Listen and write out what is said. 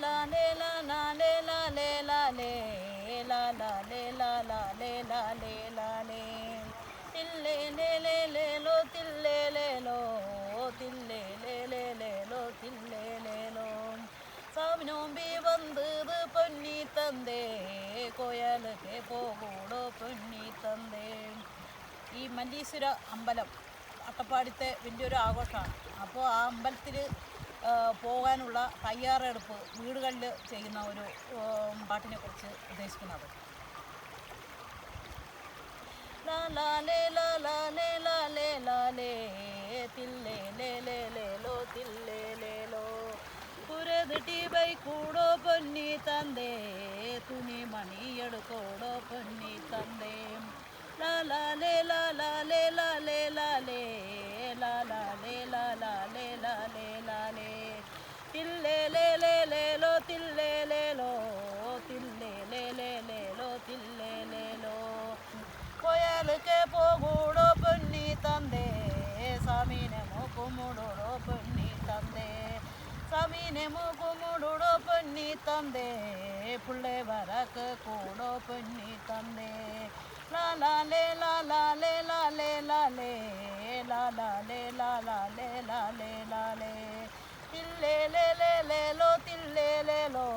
la le la la le la le la le la la le la la le la le la le tille le le le lo tille le lo tille le le le lo tille le lo സാവിനോമ്പി വന്നത് പൊന്നി തന്തേ കോയാലൊക്കെ പോകൂടോ പൊന്നി തന്തേ. ഈ മല്ലീശ്വര അമ്പലം അട്ടപ്പാടിത്തെ വലിയൊരു ആഘോഷമാണ്. അപ്പോൾ ആ അമ്പലത്തിൽ പോകാനുള്ള തയ്യാറെടുപ്പ് വീടുകളിൽ ചെയ്യുന്ന ഒരു പാട്ടിനെ കുറിച്ച് ഉദ്ദേശിക്കുന്നത്. ലാ ലാ ലേ ലാ ലാ ലേ ലാ ലേ ലാ ലേ തില്ലേ ലേ ലേ ലേ ലോ തില്ലേ ലേ ലോ പുരതിട്ടി ബൈക്കൂടോ പൊന്നി തന്തേ തുണി മണിയെടുക്കോടോ പൊന്നി തന്തേ. ലാ ലാ ലേ ലാ ലാ ലേ ലാ ലേ ലാ ലേ ലാ ലാ ലേ ലാ ലാ ലേ ലാ ലേ ലാ ലേ തില്ലേ ലേ ലേ ലേ ലോ തില്ലേ ലേ ലോ തില്ലേ ലേ ലേ ലേ ലോ തില്ലേ ലേ ലോ കോയാലൊക്കെ പോകൂടോ പൊന്നി തന്തേ സ്വാമീനെ മൂക്കുമുടോടോ പൊന്നി തന്തേ സ്വാമീനെ മൂക്കുമുടോടോ പൊന്നി തന്തേ പുള്ളേ വരക്ക് കൂടോ പൊന്നി തന്തേ. ലാ ലാ ലേ ലാ ലാ ലേ ലാ ലേ ലാ ലേ ലാ ലാ ലേ ലാ ലാ ലേ ലാ ലേ ലാ ലേ തില്ലേ ലേ ലേ ലേ ലോ തില്ലേ ലേ ലോ